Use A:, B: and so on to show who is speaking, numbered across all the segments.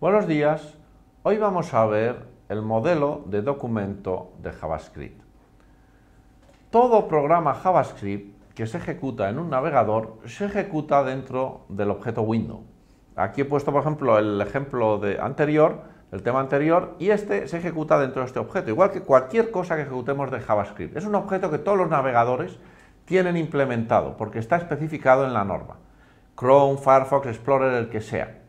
A: Buenos días, hoy vamos a ver el modelo de documento de JavaScript. Todo programa JavaScript que se ejecuta en un navegador se ejecuta dentro del objeto window. Aquí he puesto, por ejemplo, el ejemplo anterior, el tema anterior, y este se ejecuta dentro de este objeto, igual que cualquier cosa que ejecutemos de JavaScript. Es un objeto que todos los navegadores tienen implementado, porque está especificado en la norma. Chrome, Firefox, Explorer, el que sea.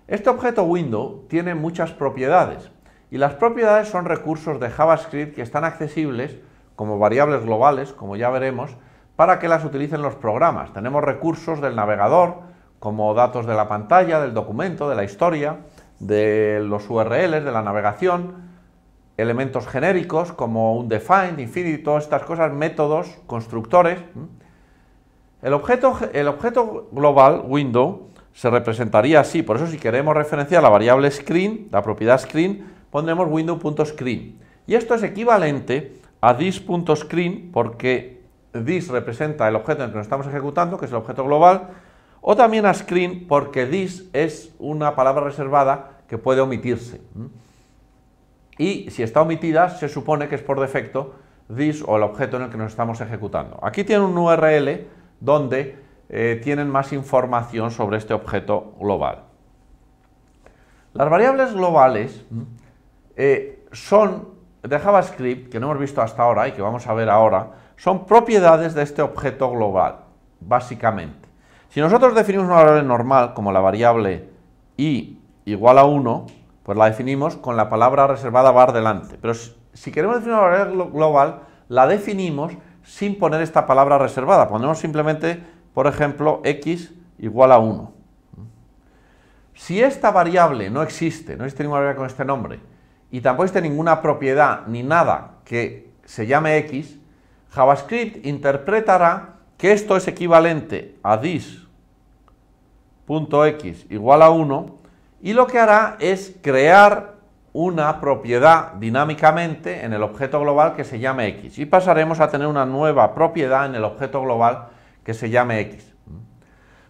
A: Este objeto window tiene muchas propiedades, y las propiedades son recursos de JavaScript que están accesibles como variables globales, como ya veremos, para que las utilicen los programas. Tenemos recursos del navegador, como datos de la pantalla, del documento, de la historia, de los URLs, de la navegación, elementos genéricos como un define, infinity, todas estas cosas, métodos, constructores. El objeto global window se representaría así, por eso si queremos referenciar la variable screen, la propiedad screen, pondremos window.screen. Y esto es equivalente a this.screen porque this representa el objeto en el que nos estamos ejecutando, que es el objeto global, o también a screen porque this es una palabra reservada que puede omitirse. Y si está omitida, se supone que es por defecto this o el objeto en el que nos estamos ejecutando. Aquí tiene un URL donde tienen más información sobre este objeto global. Las variables globales son de JavaScript, que no hemos visto hasta ahora y que vamos a ver ahora, son propiedades de este objeto global, básicamente. Si nosotros definimos una variable normal, como la variable i igual a 1, pues la definimos con la palabra reservada var delante. Pero si queremos definir una variable global, la definimos sin poner esta palabra reservada. Ponemos simplemente, por ejemplo, x igual a 1. Si esta variable no existe ninguna variable con este nombre, y tampoco existe ninguna propiedad ni nada que se llame x, JavaScript interpretará que esto es equivalente a this.x igual a 1, y lo que hará es crear una propiedad dinámicamente en el objeto global que se llame x, y pasaremos a tener una nueva propiedad en el objeto global que se llame x.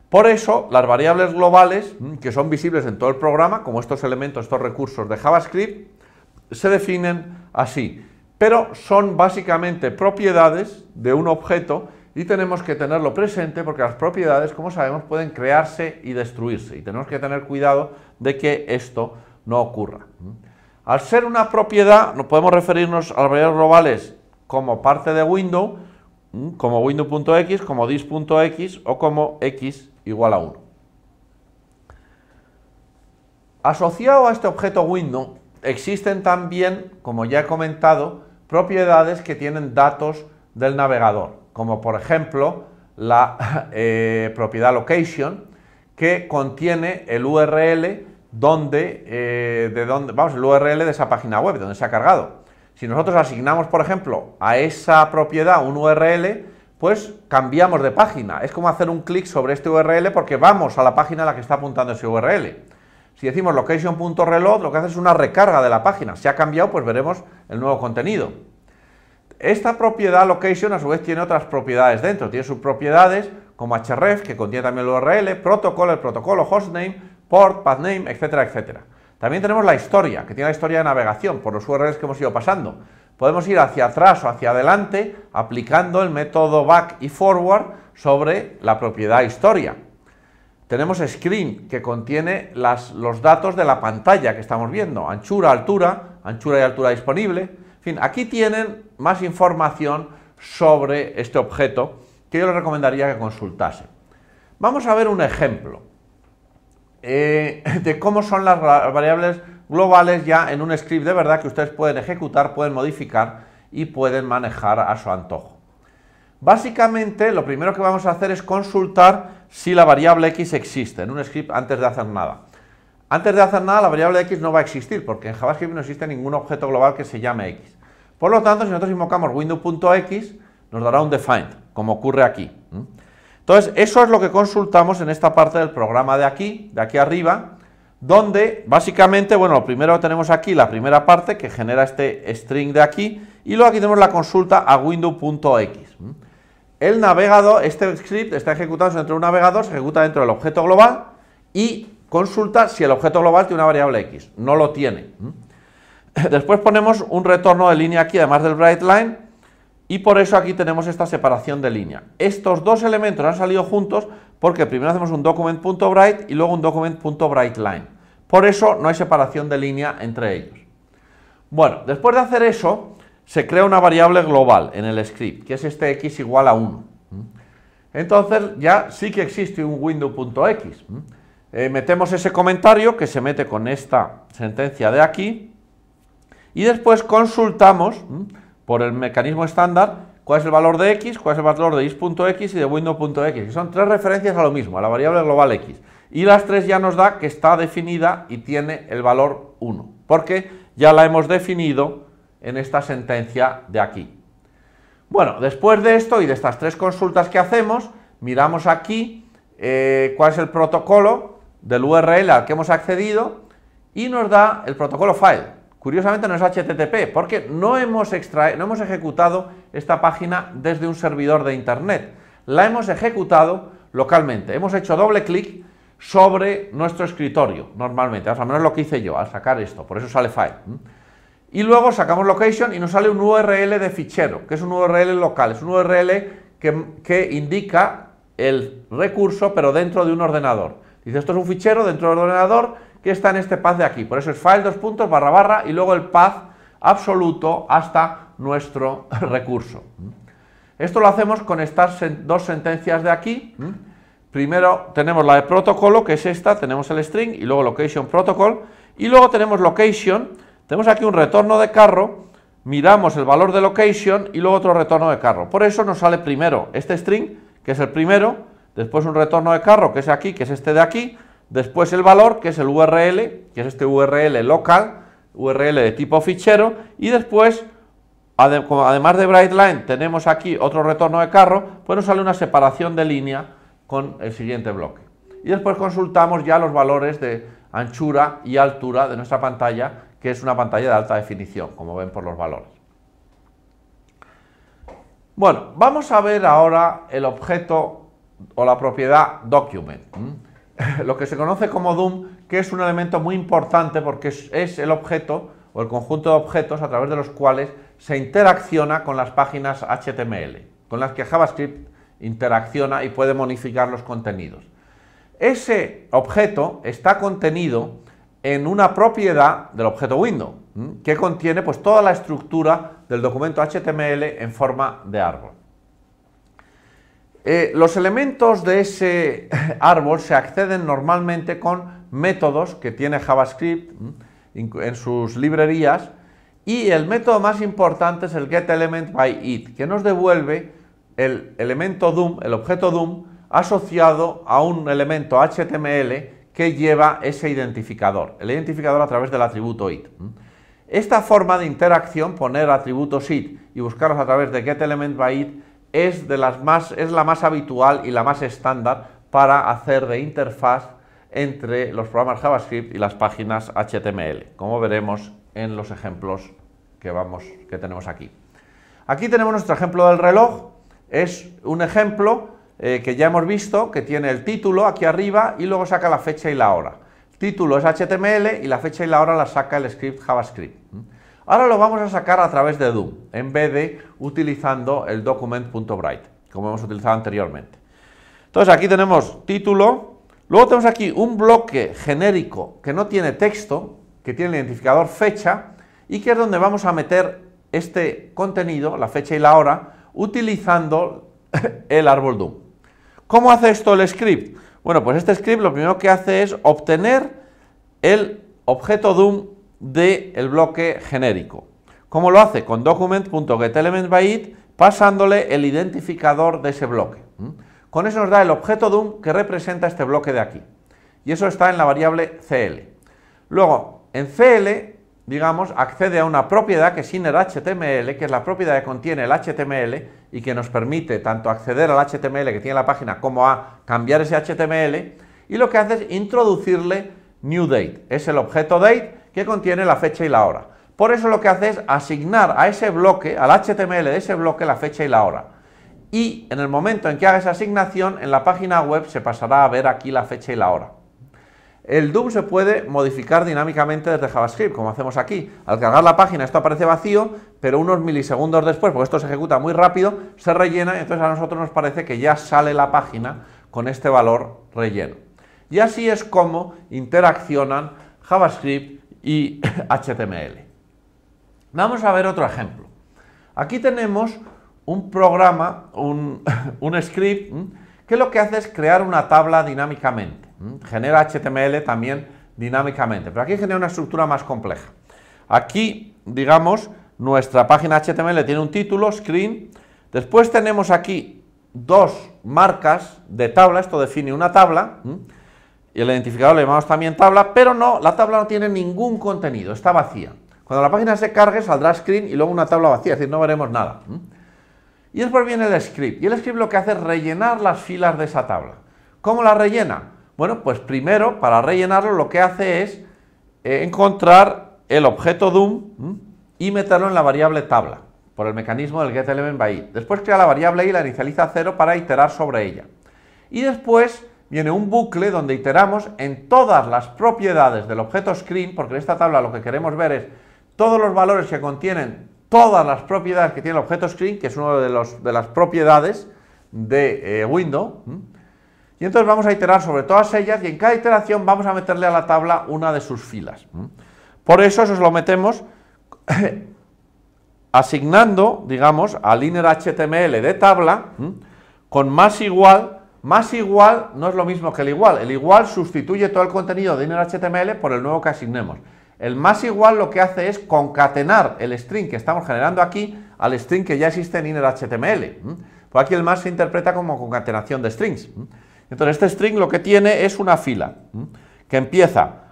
A: Por eso, las variables globales, que son visibles en todo el programa, como estos elementos, estos recursos de JavaScript, se definen así, pero son básicamente propiedades de un objeto y tenemos que tenerlo presente porque las propiedades, como sabemos, pueden crearse y destruirse y tenemos que tener cuidado de que esto no ocurra. Al ser una propiedad, no podemos referirnos a las variables globales como parte de window, como window.x, como this.x o como x igual a 1. Asociado a este objeto window existen también, como ya he comentado, propiedades que tienen datos del navegador, como por ejemplo la propiedad location, que contiene el URL el URL de esa página web, donde se ha cargado. Si nosotros asignamos, por ejemplo, a esa propiedad un URL, pues cambiamos de página. Es como hacer un clic sobre este URL porque vamos a la página a la que está apuntando ese URL. Si decimos location.reload, lo que hace es una recarga de la página. Si ha cambiado, pues veremos el nuevo contenido. Esta propiedad location, a su vez, tiene otras propiedades dentro. Tiene subpropiedades como href, que contiene también el URL, protocol, el protocolo, hostname, port, pathname, etcétera, etcétera. También tenemos la historia, que tiene la historia de navegación, por los URLs que hemos ido pasando. Podemos ir hacia atrás o hacia adelante aplicando el método back y forward sobre la propiedad historia. Tenemos screen, que contiene los datos de la pantalla que estamos viendo, anchura, altura y altura disponible. En fin, aquí tienen más información sobre este objeto que yo les recomendaría que consultasen. Vamos a ver un ejemplo de cómo son las variables globales ya en un script de verdad que ustedes pueden ejecutar, pueden modificar y pueden manejar a su antojo. Básicamente, lo primero que vamos a hacer es consultar si la variable x existe en un script antes de hacer nada. Antes de hacer nada, la variable x no va a existir, porque en JavaScript no existe ningún objeto global que se llame x. Por lo tanto, si nosotros invocamos window.x, nos dará un defined, como ocurre aquí. Entonces, eso es lo que consultamos en esta parte del programa de aquí arriba, donde básicamente, bueno, lo primero que tenemos aquí, la primera parte que genera este string de aquí, y luego aquí tenemos la consulta a window.x. El navegador, este script está ejecutado dentro de un navegador, se ejecuta dentro del objeto global y consulta si el objeto global tiene una variable X. No lo tiene. Después ponemos un retorno de línea aquí, además del WriteLine, y por eso aquí tenemos esta separación de línea. Estos dos elementos han salido juntos porque primero hacemos un document.write y luego un document.WriteLine. Por eso no hay separación de línea entre ellos. Bueno, después de hacer eso, se crea una variable global en el script, que es este x igual a 1. Entonces ya sí que existe un window.x. Metemos ese comentario que se mete con esta sentencia de aquí y después consultamos por el mecanismo estándar cuál es el valor de x, cuál es el valor de is.x y de window.x, que son tres referencias a lo mismo, a la variable global x. Y las tres ya nos da que está definida y tiene el valor 1, porque ya la hemos definido en esta sentencia de aquí. Bueno, después de esto y de estas tres consultas que hacemos, miramos aquí cuál es el protocolo del URL al que hemos accedido y nos da el protocolo file. Curiosamente no es HTTP, porque no hemos ejecutado esta página desde un servidor de internet. La hemos ejecutado localmente. Hemos hecho doble clic sobre nuestro escritorio, normalmente. Al menos lo que hice yo al sacar esto, por eso sale file. Y luego sacamos location y nos sale un URL de fichero, que es un URL local. Es un URL que indica el recurso, pero dentro de un ordenador. Dice, esto es un fichero dentro del ordenador que está en este path de aquí. Por eso es file // y luego el path absoluto hasta nuestro recurso. Esto lo hacemos con estas dos sentencias de aquí. Primero tenemos la de protocolo, que es esta, tenemos el string, y luego location protocol, y luego tenemos location, tenemos aquí un retorno de carro, miramos el valor de location y luego otro retorno de carro. Por eso nos sale primero este string, que es el primero, después un retorno de carro, que es aquí, que es este de aquí, después el valor, que es el URL, que es este URL local, URL de tipo fichero, y después, además de WriteLine, tenemos aquí otro retorno de carro, pues nos sale una separación de línea con el siguiente bloque. Y después consultamos ya los valores de anchura y altura de nuestra pantalla, que es una pantalla de alta definición, como ven por los valores. Bueno, vamos a ver ahora el objeto o la propiedad document. Lo que se conoce como DOM, que es un elemento muy importante porque es el objeto o el conjunto de objetos a través de los cuales se interacciona con las páginas HTML, con las que JavaScript interacciona y puede modificar los contenidos. Ese objeto está contenido en una propiedad del objeto window, que contiene pues toda la estructura del documento HTML en forma de árbol. Los elementos de ese árbol se acceden normalmente con métodos que tiene JavaScript en sus librerías, y el método más importante es el getElementByIt, que nos devuelve el elemento DOM, el objeto DOM, asociado a un elemento HTML que lleva ese identificador, el identificador a través del atributo it. Esta forma de interacción, poner atributos it y buscarlos a través de getElementByIt, es la más habitual y la más estándar para hacer de interfaz entre los programas JavaScript y las páginas HTML, como veremos en los ejemplos que tenemos aquí. Aquí tenemos nuestro ejemplo del reloj. Es un ejemplo que ya hemos visto, que tiene el título aquí arriba y luego saca la fecha y la hora. El título es HTML y la fecha y la hora la saca el script JavaScript. Ahora lo vamos a sacar a través de DOM, en vez de utilizando el document.write, como hemos utilizado anteriormente. Entonces aquí tenemos título, luego tenemos aquí un bloque genérico que no tiene texto, que tiene el identificador fecha, y que es donde vamos a meter este contenido, la fecha y la hora, utilizando el árbol DOM. ¿Cómo hace esto el script? Bueno, pues este script lo primero que hace es obtener el objeto DOM del bloque genérico. ¿Cómo lo hace? Con document.getElementByIt, pasándole el identificador de ese bloque. Con eso nos da el objeto DOM que representa este bloque de aquí. Y eso está en la variable CL. Luego, en CL, digamos, accede a una propiedad que es innerHTML, que es la propiedad que contiene el HTML y que nos permite tanto acceder al HTML que tiene la página como a cambiar ese HTML, y lo que hace es introducirle newDate. Es el objeto date que contiene la fecha y la hora. Por eso lo que hace es asignar a ese bloque, al HTML de ese bloque, la fecha y la hora. Y en el momento en que haga esa asignación, en la página web se pasará a ver aquí la fecha y la hora. El DOM se puede modificar dinámicamente desde JavaScript, como hacemos aquí. Al cargar la página esto aparece vacío, pero unos milisegundos después, porque esto se ejecuta muy rápido, se rellena y entonces a nosotros nos parece que ya sale la página con este valor relleno. Y así es como interaccionan JavaScript y HTML. Vamos a ver otro ejemplo. Aquí tenemos un programa, un script, que lo que hace es crear una tabla dinámicamente. Genera HTML también dinámicamente, pero aquí genera una estructura más compleja. Aquí, digamos, nuestra página HTML tiene un título, screen, después tenemos aquí dos marcas de tabla, esto define una tabla, y el identificador le llamamos también tabla, pero no, la tabla no tiene ningún contenido, está vacía. Cuando la página se cargue saldrá screen y luego una tabla vacía, es decir, no veremos nada. Y después viene el script, y el script lo que hace es rellenar las filas de esa tabla. ¿Cómo la rellena? Bueno, pues primero, para rellenarlo, lo que hace es encontrar el objeto DOM y meterlo en la variable tabla, por el mecanismo del getElementByIt. Después crea la variable i, la inicializa a 0 para iterar sobre ella. Y después viene un bucle donde iteramos en todas las propiedades del objeto screen, porque en esta tabla lo que queremos ver es todos los valores que contienen todas las propiedades que tiene el objeto screen, que es una de las propiedades de Windows. Y entonces vamos a iterar sobre todas ellas y en cada iteración vamos a meterle a la tabla una de sus filas. Por eso lo metemos asignando, digamos, al inner HTML de tabla con más igual no es lo mismo que el igual sustituye todo el contenido de inner HTML por el nuevo que asignemos. El más igual lo que hace es concatenar el string que estamos generando aquí al string que ya existe en inner HTML. Pues aquí el más se interpreta como concatenación de strings. Entonces este string lo que tiene es una fila que empieza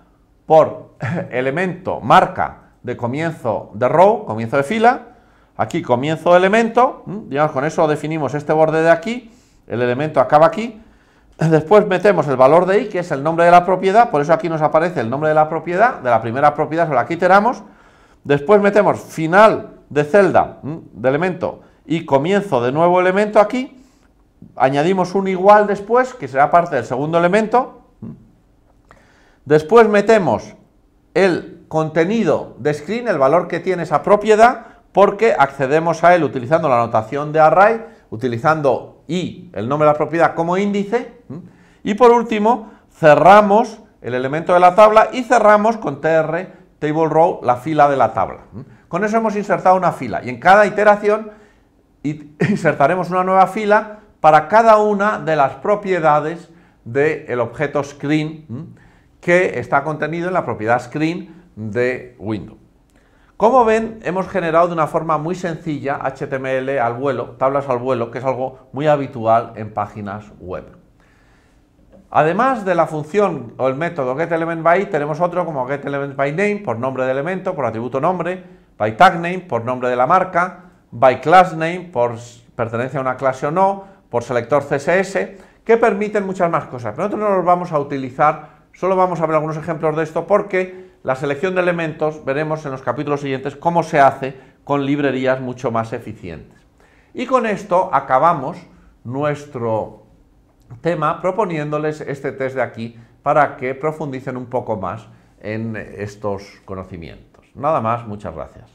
A: por elemento marca de comienzo de row, comienzo de fila, aquí comienzo de elemento, digamos con eso definimos este borde de aquí, el elemento acaba aquí, después metemos el valor de i, que es el nombre de la propiedad, por eso aquí nos aparece el nombre de la propiedad, de la primera propiedad sobre la que iteramos, después metemos final de celda de elemento y comienzo de nuevo elemento aquí, añadimos un igual después, que será parte del segundo elemento, después metemos el contenido de screen, el valor que tiene esa propiedad, porque accedemos a él utilizando la notación de array, utilizando i, el nombre de la propiedad, como índice, y por último cerramos el elemento de la tabla y cerramos con tr table row la fila de la tabla. Con eso hemos insertado una fila y en cada iteración insertaremos una nueva fila para cada una de las propiedades del objeto screen que está contenido en la propiedad screen de Windows. Como ven, hemos generado de una forma muy sencilla HTML al vuelo, tablas al vuelo, que es algo muy habitual en páginas web. Además de la función o el método getElementBy, tenemos otro como getElementByName, por nombre de elemento, por atributo nombre, byTagName, por nombre de la marca, byClassName, por pertenencia a una clase o no, por selector CSS, que permiten muchas más cosas. Pero nosotros no los vamos a utilizar, solo vamos a ver algunos ejemplos de esto porque la selección de elementos veremos en los capítulos siguientes cómo se hace con librerías mucho más eficientes. Y con esto acabamos nuestro tema proponiéndoles este test de aquí para que profundicen un poco más en estos conocimientos. Nada más, muchas gracias.